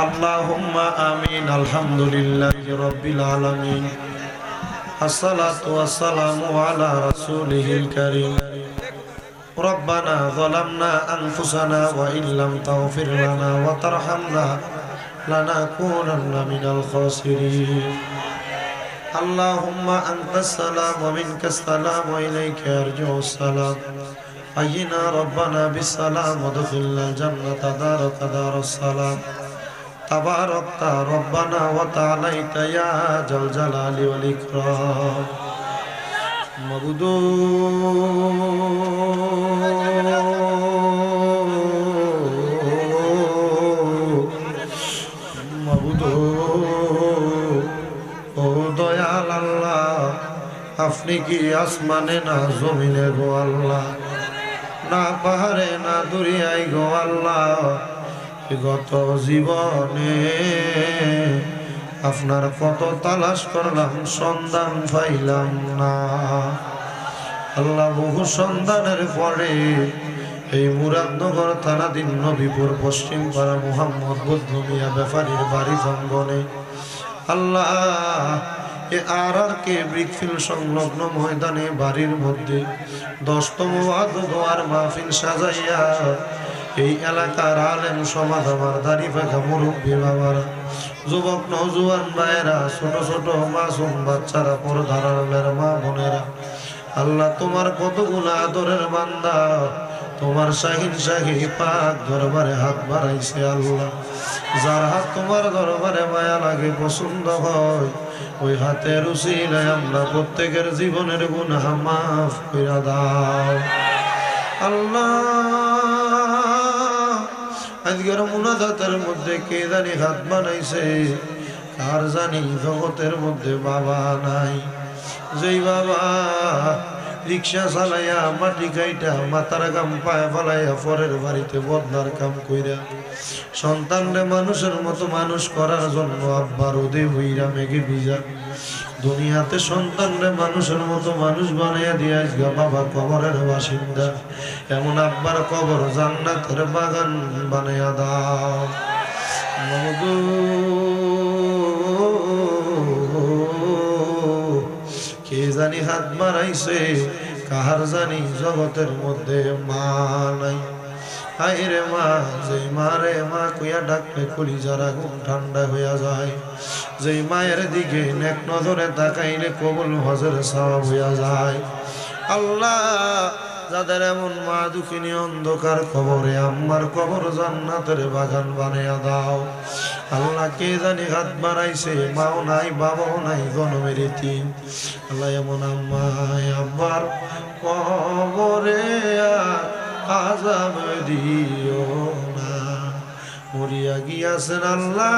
আল্লাহুম্মা আমিন। আলহামদুলিল্লাহি রাব্বিল আলামিন। আসসালাতু ওয়াসসালামু আলা রাসূলিহিল কারীম। রব্বানা যালামনা আনফুসানা ওয়া ইল্লাম তাগফির লানা ওয়া তারহামনা লানাকুনান্না মিনাল খাসিরিন। আল্লাহুম্মা আনতাস সালাম ওয়া মিনকাস সালাম ওয়া ইলাইকা ইয়ারজিউস সালাম। হাইয়িনা রব্বানা বিস সালাম ওয়াদখিলনাল জান্নাতা দারাকা দারুস সালাম। তাবারাকতা রব্বানা ওয়া তাআলাইতা ইয়া জাল জালালি ওয়াল ইকরাম। মাবুদু মাবুদু ও দয়াল আল্লাহ, আপনি কি আসমানে না জমিনে গো আল্লাহ, না পাহাড়ে না দরিয়ায় গো আল্লাহ। গত জীবনে আপনার কত তালাশ করলাম, সন্ধান পাইলাম না আল্লাহ। বহু সন্ধানের পরে এই মুরাদনগর থানাধীন নবীপুর পশ্চিম পাড়া মোহাম্মদ বদলু মিয়া ব্যাপারীর বাড়ি প্রাঙ্গণে আল্লাহ কে ব্রিকফিল সংলগ্ন ময়দানে বাড়ির মধ্যে 10তম ওয়াজ দোয়ার মাহফিল সাজাইয়া এই এলাকার আলেম সমাজ, আমার দাড়ি পাকা মুরব্বী বাবারা, যুবক নওজোয়ান ভাইয়েরা, ছোট ছোট মাসুম বাচ্চারা, পর্দার আড়ালের মা বোনেরা, আল্লাহ তোমার কতগুলো আদরের বান্দা তোমার শাহিন শাহী পাক দরবারে হাত বাড়াইছে আল্লাহ। যার হাত তোমার দরবারে মায়া লাগে, পছন্দ হয়, ওই হাতের উসিলায় আমরা প্রত্যেকের জীবনের গুনাহ মাফ কইরা দাও আল্লাহ। আজকের মুনাজাতের মধ্যে কে জানি হাত বানাইছে, কার জানি জগতের মধ্যে বাবা নাই। যেই বাবা রিক্সা চালাইয়া মাটি কাইটা মাথার গাম পায়ে ফেলাইয়া পরের বাড়িতে বদলার কাম কইরা সন্তানরে মানুষের মতো মানুষ করার জন্য আব্বা রোদে হইরা মেঘে ভিজা দুনিয়াতে সন্তানরে মানুষের মতো মানুষ বানাইয়া দিয়া আজকে বাবা কবরের বাসিন্দা। এমন আব্বার কবর জান্নাতের বাগান বানাইয়া দাও। কে জানি হাত বাড়াইছে, কাহার জানি জগতের মধ্যে মা নাই। হায়রে মা, যেই মারে মা কইয়া ডাকলে কলিজার আগুন ঠান্ডা হইয়া যায়, যেই মায়ের দিকে নেক নজরে তাকাইলে কবুল হজের সওয়াব হইয়া যায়। আল্লাহ, যাদের এমন মা দুঃখিনী অন্ধকার কবরে, আম্মার কবর জান্নাতের বাগান বানাইয়া দাও আল্লাহ। কে জানি হাত বাড়াইছে, মাও নাই বাবাও নাই, গণমের এতিম আল্লাহ। এমন আম্মায় আব্বার কবরে আযাব দিও না, মরিয়া গিয়াছেন আল্লাহ।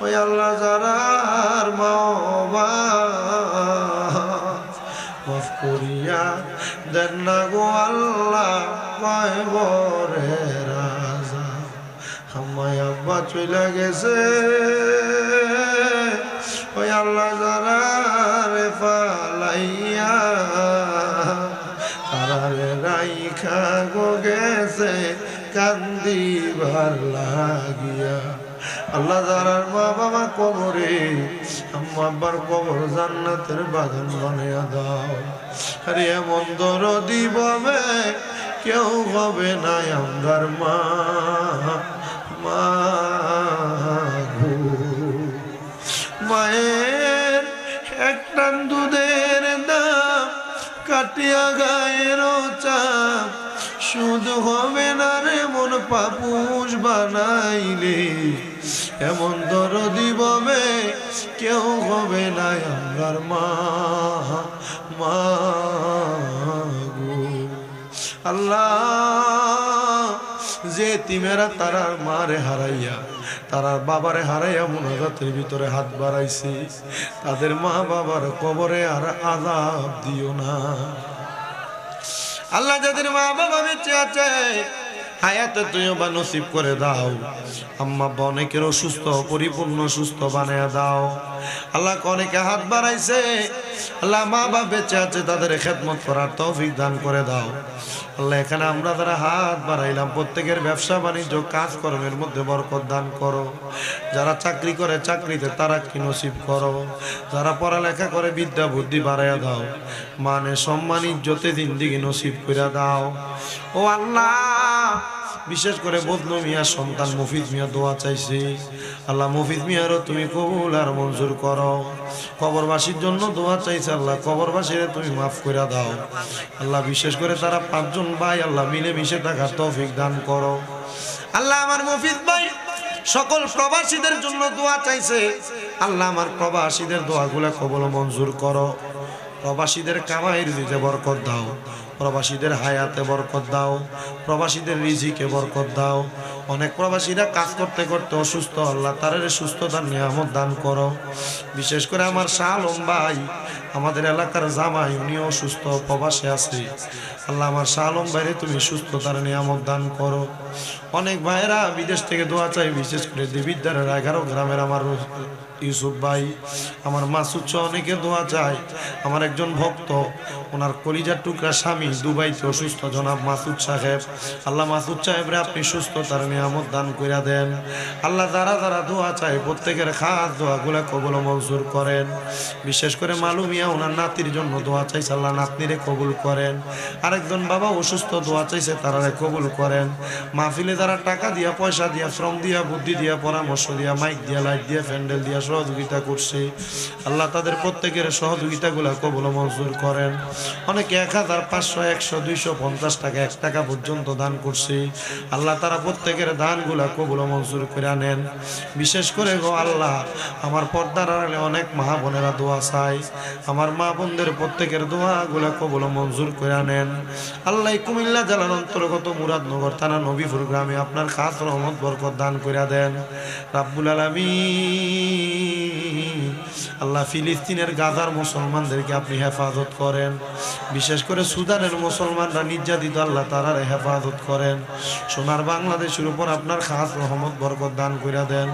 ওই আল্লাহ যারার মা মাফ করিয়া দেন না গো আল্লাহ, কবরে রাজা। আমায় আব্বা চলে গেছে, ওই আল্লাহ যারা রে ফালাইয়া তারারে রাইখা গো গেছে কান্দিবার লাগিয়া। আল্লাহ যারার মা বাবা কবরে, আম্মা আব্বার কবর জান্নাতের বাগান বানাইয়া দাও। আরে এমন দরদি ববে কেউ হবে না আমরার মা। মায়ের এক টান দুধের দাম কাটিয়া গায়ের চাপ, শুধু হবে না রে মন পাপুষ বানাইলে। এমন দরদি ববে কেউ হবে না আমরার মা। আল্লাহ, যে তিমেরা তারার মারে হারাইয়া, তারার বাবারে হারাইয়া মুনাজাতের ভিতরে হাত বাড়াইছে, তাদের মা বাবার কবরে আর আযাব দিও না আল্লাহ। যাদের মা বাবা বেঁচে আছে, হায়াতে তৈয়বা নসিব করে দাও। আম্মা আব্বা অনেকের অসুস্থ, পরিপূর্ণ সুস্থ বানায়া দাও। আল্লাহ অনেকে হাত বাড়াইছে, আল্লাহ মা বাবা বেঁচে আছে, তাদের খেদমত করার তৌফিক দান করে দাও। আল্লাহ এখানে আমরা যারা হাত বাড়াইলাম প্রত্যেকের ব্যবসা বাণিজ্য কাজকর্মের মধ্যে বরকত দান করো। যারা চাকরি করে চাকরিতে তারাক্কি নসিব করো। যারা পড়ালেখা করে বিদ্যা বুদ্ধি বাড়াইয়া দাও। মানে সম্মান ইজ্জতে জিন্দেগি নসিব করে দাও। ও আল্লাহ, বিশেষ করে বদলু মিয়ার সন্তান মফিজ মিয়া দোয়া চাইছে। আল্লাহ মফিজ মিয়ারও তুমি কবুল আর মঞ্জুর করো। কবরবাসীর জন্য দোয়া চাইছে, আল্লাহ কবরবাসীরে তুমি মাফ করে দাও। আল্লাহ বিশেষ করে তারা 5 জন ভাই আল্লাহ মিলে মিশে থাকার তৌফিক দান করো। আল্লাহ আমার মফিজ ভাই সকল প্রবাসীদের জন্য দোয়া চাইছে। আল্লাহ আমার প্রবাসীদের দোয়াগুলো কবুল মঞ্জুর করো। প্রবাসীদের কামাইয়ের দিতে বরকত দাও, প্রবাসীদের হায়াতে বরকত দাও, প্রবাসীদের রিজিকে বরকত দাও। অনেক প্রবাসীরা কাজ করতে করতে অসুস্থ, আল্লাহ তাদের সুস্থতার নিয়ামত দান করো। বিশেষ করে আমার শাহ আলম ভাই, আমাদের এলাকার জামাই, উনি অসুস্থ প্রবাসে আছে। আল্লাহ আমার শাহ আলম ভাইরে তুমি সুস্থতার নিয়ামত দান করো। অনেক ভাইয়েরা বিদেশ থেকে দোয়া চাই, বিশেষ করে দেবিদ্বারের 11 গ্রামের আমার ইউসুফ ভাই, আমার মাসুদ সহ অনেকে দোয়া চায়। আমার একজন ভক্ত, ওনার কলিজার টুকরা স্বামী দুবাইতে অসুস্থ, জনাব মাসুদ সাহেব। আল্লাহ মাসুদ সাহেবরে আপনি সুস্থতার নিয়ামত দান করে দেন। আল্লাহ যারা যারা দোয়া চায় প্রত্যেকের খাস দোয়াগুলা কবুল মঞ্জুর করেন। বিশেষ করে মালুমিয়া ওনার নাতির জন্য দোয়া চাইছে, আল্লাহ নাতনিরে কবুল করেন। আরেকজন বাবা অসুস্থ, দোয়া চাইছে, তারারে কবুল করেন। মাহফিলে যারা টাকা দিয়া, পয়সা দিয়া, শ্রম দিয়া, বুদ্ধি দিয়া, পরামর্শ দিয়া, মাইক দিয়া, লাইট দিয়া, প্যান্ডেল দিয়া সহযোগিতা করছে, আল্লাহ তাদের প্রত্যেকের সহযোগিতাগুলা কবুল মঞ্জুর করেন। অনেকে 1000, 500, 100, 250 টাকা, 1 টাকা পর্যন্ত দান করছে। আল্লাহ তারা প্রত্যেকের দানগুলা কবুল মঞ্জুর করে নেন। বিশেষ করে গো আল্লাহ, আমার পর্দার আড়ালে অনেক মা বোনেরা দোয়া চাই, আমার মা বোনদের প্রত্যেকের দোয়াগুলা কবুল মঞ্জুর করে নেন। আল্লাহ কুমিল্লা জেলার অন্তর্গত মুরাদনগর থানা নবীপুর গ্রামে আপনার খাস রহমত বরকত দান করে দেন রাব্বুল আলামিন। আল্লাহ ফিলিস্তিনের গাজার মুসলমানদেরকে আপনি হেফাজত করেন। বিশেষ করে সুদানের মুসলমানরা নির্যাতিত, আল্লাহ তারার হেফাজত করেন। সোনার বাংলাদেশের উপর আপনার খাস রহমত বরকত দান করে দেন।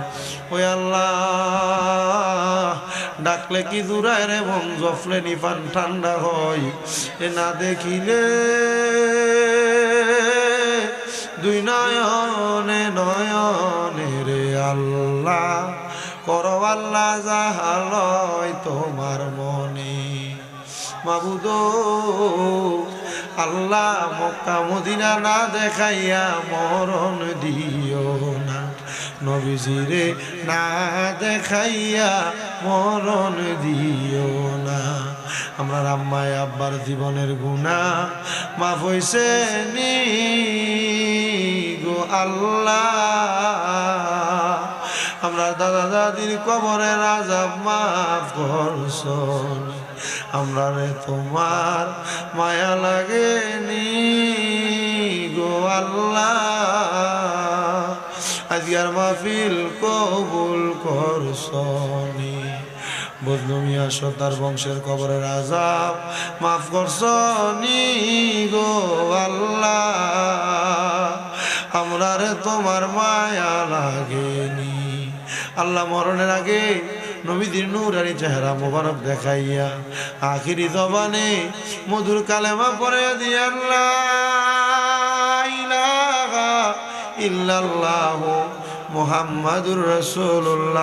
ওই আল্লাহ, ডাকলে কি জুড়ায় রে মন, জফলে নিপান ঠান্ডা হয়, এ না দেখিলে দুই নয়নে নয়নে রে আল্লাহ, করো আল্লাহ যাহালয় তোমার মনে। মাবুদ আল্লাহ, মক্কা মদিনা না দেখাইয়া মরণ দিও না, নবীজিরে না দেখাইয়া মরণ দিও না। আমরা আম্মায় আব্বার জীবনের গুনাহ মাফ হইছে নি গো আল্লাহ। আমরা দাদা দাদির কবরের আযাব মাফ করছন, আমরা রে তোমার মায়া লাগেনি গো আল্লাহ। আজকের মাহফিল কবুল করছনি, বদলু মিয়া সর্দার বংশের কবরের আযাব মাফ করছনি গো আল্লাহ। আমরা রে তোমার মায়া লাগেনি। আল্লাহ মরণের আগে নবীদের নূরানি চেহারা মোবারক দেখাইয়া আখিরি জবানে মধুর কালেমা পড়ে দিয়া লা ইলাহা ইল্লাল্লাহু মুহাম্মাদুর রাসূলুল্লাহ।